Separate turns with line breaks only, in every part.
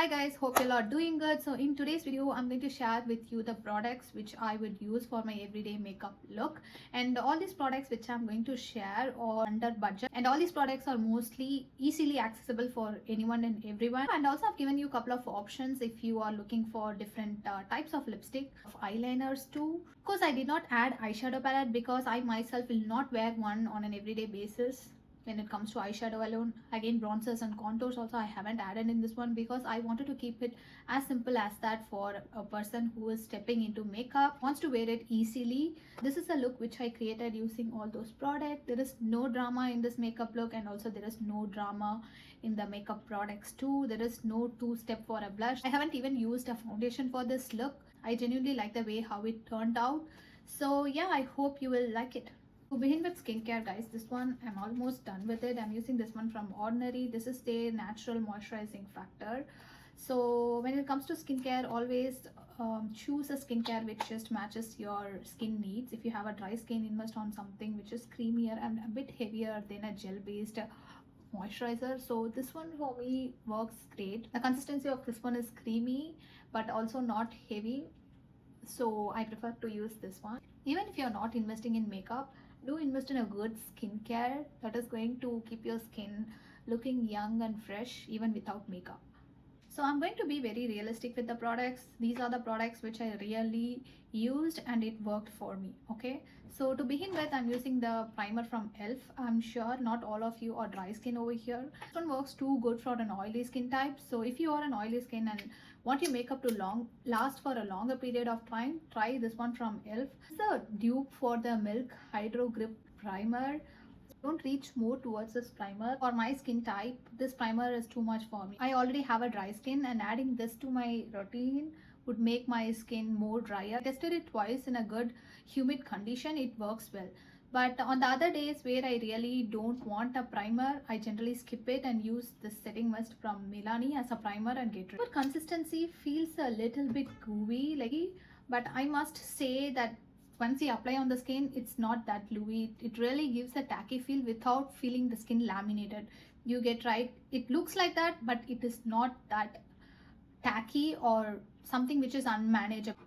Hi guys, hope you all are doing good. So in today's video, I'm going to share with you the products which I would use for my everyday makeup look. And all these products which I'm going to share are under budget. And all these products are mostly easily accessible for anyone and everyone. And also I've given you a couple of options if you are looking for different types of lipstick, of eyeliners too. Of course, I did not add eyeshadow palette because I myself will not wear one on an everyday basis. When it comes to eyeshadow alone, again bronzers and contours also I haven't added in this one because I wanted to keep it as simple as that for a person who is stepping into makeup, wants to wear it easily. This is a look which I created using all those products. There is no drama in this makeup look, and also there is no drama in the makeup products too. There is no two-step for a blush. I haven't even used a foundation for this look. I genuinely like the way how it turned out. So yeah, I hope you will like it. To begin with skincare guys, this one I'm almost done with it. I'm using this one from Ordinary. This is their natural moisturizing factor. So when it comes to skincare, always choose a skincare which just matches your skin needs. If you have a dry skin, invest on something which is creamier and a bit heavier than a gel based moisturizer. So this one for me works great. The consistency of this one is creamy but also not heavy, so I prefer to use this one. Even if you're not investing in makeup, do invest in a good skincare that is going to keep your skin looking young and fresh even without makeup. So I'm going to be very realistic with the products. These are the products which I really used and it worked for me. Okay, so to begin with, I'm using the primer from ELF. I'm sure not all of you are dry skin over here. This one works too good for an oily skin type. So if you are an oily skin and want your makeup to last for a longer period of time, try this one from ELF. It's a dupe for the Milk Hydro Grip Primer. Don't reach more towards this primer. For my skin type, this primer is too much for me. I already have a dry skin, and adding this to my routine would make my skin more drier. I tested it twice in a good humid condition. It works well. But on the other days where I really don't want a primer, I generally skip it and use this setting mist from Milani as a primer and get rid. But consistency feels a little bit gooey, but I must say that once you apply on the skin, it's not that gluey. It really gives a tacky feel without feeling the skin laminated. You get right, it looks like that, but it is not that tacky or something which is unmanageable.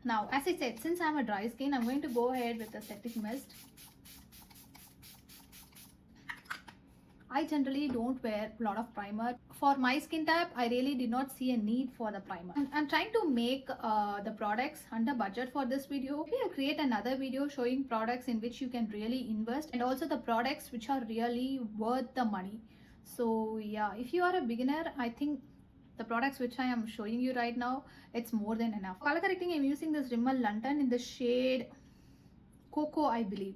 Now, as I said, since I'm a dry skin, I'm going to go ahead with the setting mist. I generally don't wear a lot of primer. For my skin type, I really did not see a need for the primer. I'm trying to make the products under budget for this video. Maybe I'll create another video showing products in which you can really invest, and also the products which are really worth the money. So yeah, if you are a beginner, I think the products which I am showing you right now, it's more than enough. Color correcting, I'm using this Rimmel London in the shade Cocoa, I believe.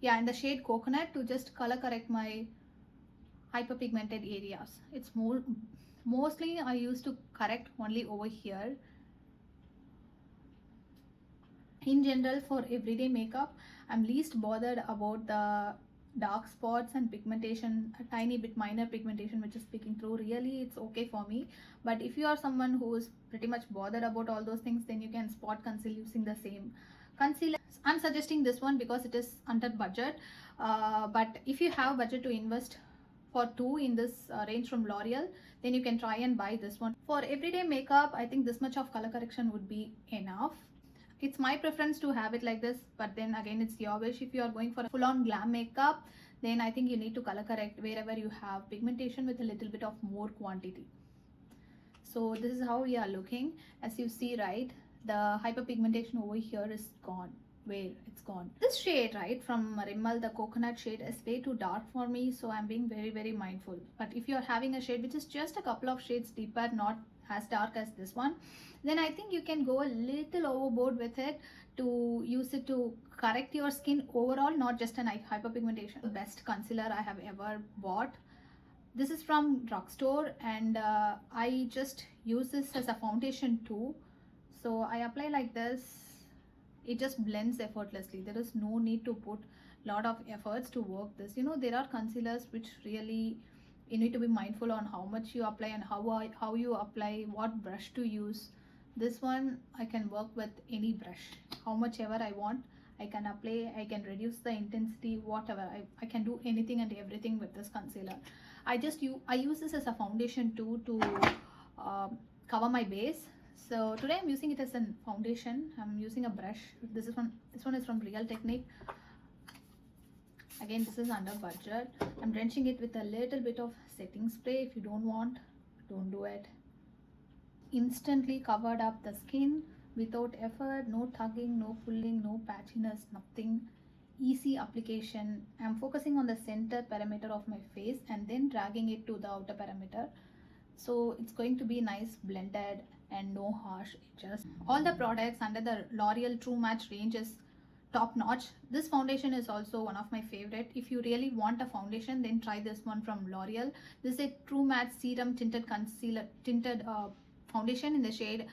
Yeah, in the shade Coconut to just color correct my hyperpigmented areas. It's mostly I used to correct only over here. In general, for everyday makeup, I'm least bothered about the dark spots and pigmentation, a tiny bit minor pigmentation which is peeking through. Really, it's okay for me. But if you are someone who is pretty much bothered about all those things, then you can spot conceal using the same concealer. I'm suggesting this one because it is under budget. But if you have budget to invest for two in this range from L'Oreal, then you can try and buy this one. For everyday makeup, I think this much of color correction would be enough. It's my preference to have it like this, but then again, it's your wish. If you are going for a full-on glam makeup, then I think you need to color correct wherever you have pigmentation with a little bit of more quantity. So this is how we are looking. As you see, right, the hyperpigmentation over here is gone. Where it's gone. This shade, right, from Rimmel, the coconut shade, is way too dark for me, so I'm being very mindful. But if you're having a shade which is just a couple of shades deeper, not as dark as this one, then I think you can go a little overboard with it to use it to correct your skin overall, not just an hyperpigmentation. The best concealer I have ever bought. This is from drugstore, and I just use this as a foundation too. So I apply like this. It just blends effortlessly. There is no need to put a lot of efforts to work this. You know, there are concealers which really you need to be mindful on how much you apply and how you apply, what brush to use. This one I can work with any brush, how much ever I want. I can apply, I can reduce the intensity, whatever. I can do anything and everything with this concealer. I use this as a foundation too to cover my base. So today I'm using it as a foundation. I'm using a brush. This one is from Real Technique. Again, this is under budget. I'm drenching it with a little bit of setting spray. If you don't want, don't do it. Instantly covered up the skin without effort, no tugging, no pulling, no patchiness, nothing. Easy application. I'm focusing on the center perimeter of my face and then dragging it to the outer perimeter. So it's going to be nice blended and no harsh edges. All the products under the L'Oreal True Match range is top notch. This foundation is also one of my favorite. If you really want a foundation, then try this one from L'Oreal. This is a True Match Serum Tinted Concealer Tinted foundation in the shade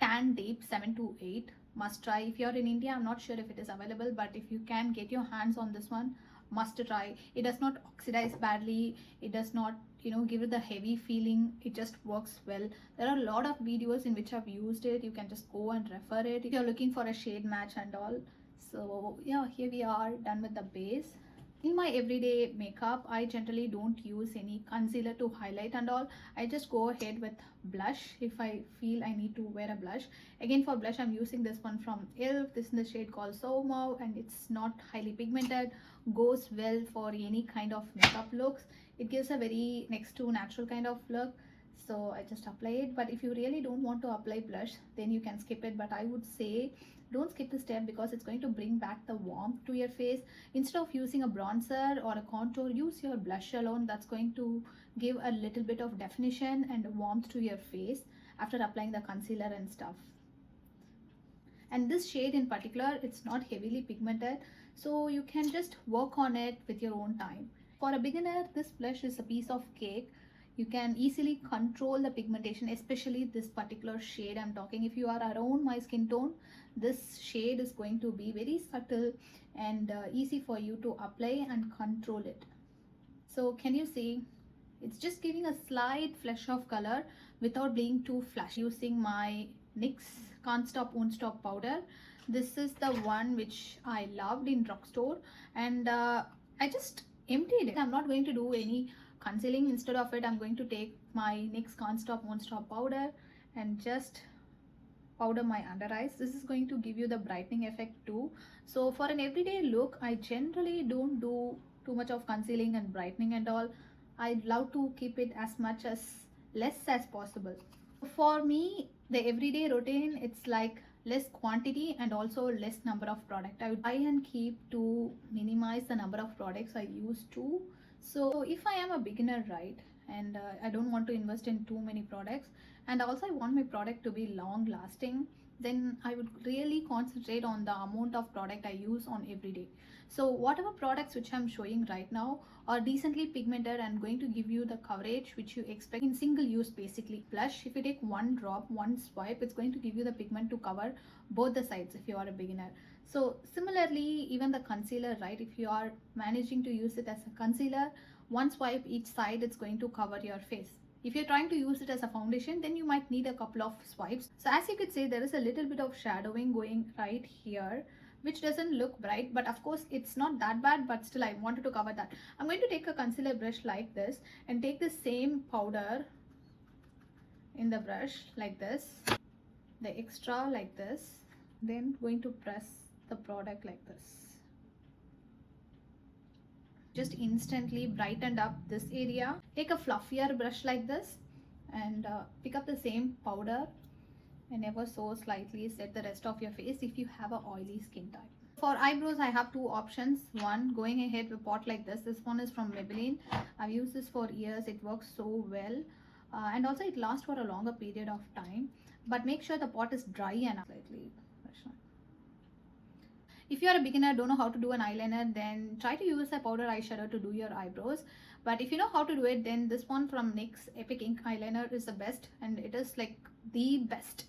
Tan Deep 728. Must try. If you're in India, I'm not sure if it is available, but if you can get your hands on this one, must try. It does not oxidize badly. It does not, give it the heavy feeling. It just works well. There are a lot of videos in which I've used it. You can just go and refer it if you're looking for a shade match and all. So yeah, here we are done with the base. In my everyday makeup, I generally don't use any concealer to highlight and all. I just go ahead with blush if I feel I need to wear a blush. Again, for blush, I'm using this one from e.l.f. This is in the shade called So Mauve, and it's not highly pigmented. Goes well for any kind of makeup looks. It gives a very next to natural kind of look. So I just apply it. But if you really don't want to apply blush, then you can skip it. But I would say don't skip the step, because it's going to bring back the warmth to your face. Instead of using a bronzer or a contour, use your blush alone. That's going to give a little bit of definition and warmth to your face after applying the concealer and stuff. And this shade in particular, it's not heavily pigmented, so you can just work on it with your own time. For a beginner, this blush is a piece of cake. You can easily control the pigmentation, especially this particular shade I'm talking. If you are around my skin tone, this shade is going to be very subtle and easy for you to apply and control it. So can you see? It's just giving a slight flush of color without being too flashy. Using my NYX Can't Stop Won't Stop powder. This is the one which I loved in drugstore, and I just emptied it. I'm not going to do any concealing. Instead of it, I'm going to take my NYX Can't Stop Won't Stop powder and just powder my under eyes. This is going to give you the brightening effect too. So for an everyday look, I generally don't do too much of concealing and brightening and all. I love to keep it as much as less as possible. For me, the everyday routine, it's like less quantity and also less number of product. I would try and keep to minimize the number of products I use too. So if I am a beginner, right, and I don't want to invest in too many products, and also I want my product to be long lasting, then I would really concentrate on the amount of product I use on every day. So whatever products which I'm showing right now are decently pigmented and going to give you the coverage which you expect in single use. Basically blush, if you take one drop, one swipe, it's going to give you the pigment to cover both the sides if you are a beginner. So similarly, even the concealer, right, if you are managing to use it as a concealer, one swipe each side, it's going to cover your face. If you're trying to use it as a foundation, then you might need a couple of swipes. So as you could say, there is a little bit of shadowing going right here, which doesn't look bright, but of course it's not that bad, but still I wanted to cover that. I'm going to take a concealer brush like this and take the same powder in the brush like this, the extra like this, then going to press the product like this. Just instantly brightened up this area. Take a fluffier brush like this and pick up the same powder and ever so slightly set the rest of your face if you have an oily skin type. For eyebrows, I have two options. One, going ahead with a pot like this. This one is from Maybelline. I've used this for years. It works so well, and also it lasts for a longer period of time. But make sure the pot is dry and slightly. If you are a beginner, don't know how to do an eyeliner, then try to use a powder eyeshadow to do your eyebrows. But if you know how to do it, then this one from NYX Epic Ink Eyeliner is the best, and it is like the best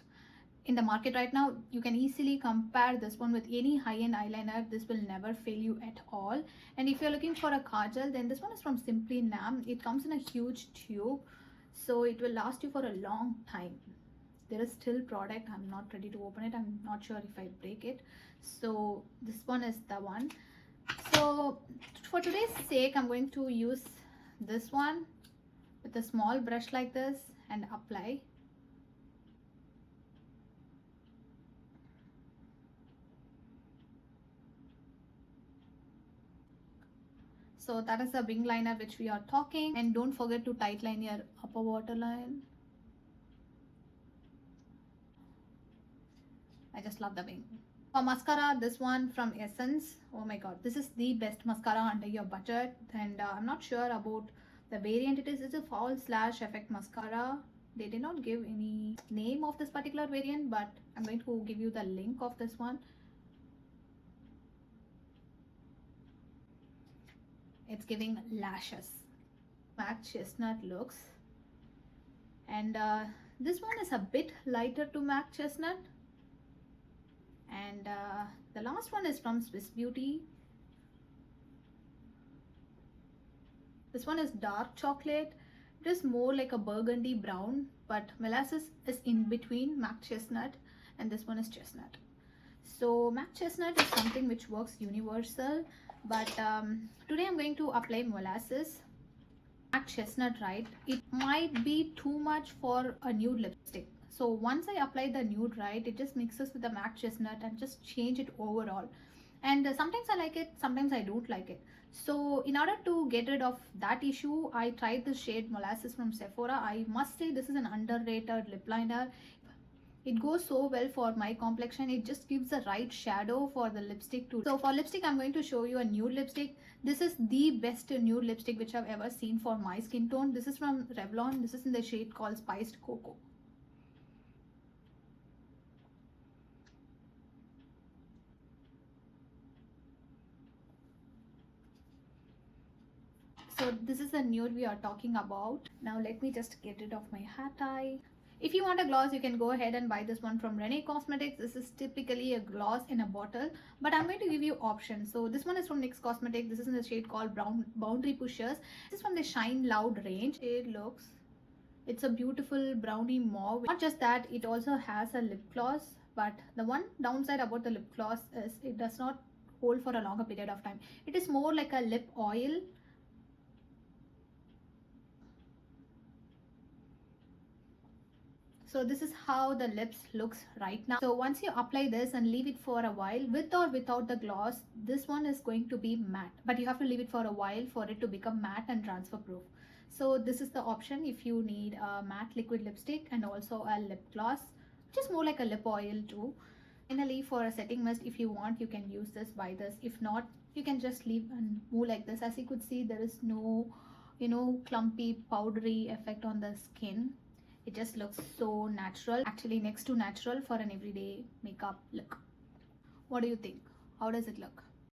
in the market right now. You can easily compare this one with any high-end eyeliner. This will never fail you at all. And if you're looking for a kajal, then this one is from Simply Nam. It comes in a huge tube, so it will last you for a long time. There is still product. I'm not ready to open it. I'm not sure if I break it. So this one is the one. So for today's sake, I'm going to use this one with a small brush like this and apply. So that is the wing liner which we are talking, and don't forget to tight line your upper waterline. I just love the wing. For mascara, this one from Essence. Oh my god, this is the best mascara under your budget, and I'm not sure about the variant it is. It's a false lash effect mascara. They did not give any name of this particular variant, but I'm going to give you the link of this one. It's giving lashes. Matte chestnut looks, and this one is a bit lighter to matte chestnut. And the last one is from Swiss Beauty. This one is dark chocolate. It is more like a burgundy brown, but molasses is in between matte chestnut, and this one is chestnut. So matte chestnut is something which works universal, but today I'm going to apply molasses. Matte chestnut, right? It might be too much for a nude lipstick. So once I apply the nude, right, it just mixes with the matte chestnut and just change it overall. And sometimes I like it, sometimes I don't like it. So in order to get rid of that issue, I tried the shade Molasses from Sephora. I must say this is an underrated lip liner. It goes so well for my complexion. It just gives the right shadow for the lipstick too. So for lipstick, I'm going to show you a nude lipstick. This is the best nude lipstick which I've ever seen for my skin tone. This is from Revlon. This is in the shade called Spiced Cocoa. So this is the nude we are talking about. Now let me just get rid of my hat tie. If you want a gloss, you can go ahead and buy this one from Rene Cosmetics. This is typically a gloss in a bottle, but I'm going to give you options. So this one is from NYX Cosmetics. This is in the shade called Brown Boundary Pushers. This is from the Shine Loud range. It looks, it's a beautiful brownie mauve. Not just that, it also has a lip gloss, but the one downside about the lip gloss is it does not hold for a longer period of time. It is more like a lip oil. So this is how the lips looks right now. So once you apply this and leave it for a while, with or without the gloss, this one is going to be matte, but you have to leave it for a while for it to become matte and transfer proof. So this is the option if you need a matte liquid lipstick and also a lip gloss, which is more like a lip oil too. Finally, for a setting mist, if you want, you can use this, buy this. If not, you can just leave and move like this. As you could see, there is no, clumpy powdery effect on the skin. It just looks so natural, actually next to natural for an everyday makeup look. What do you think? How does it look?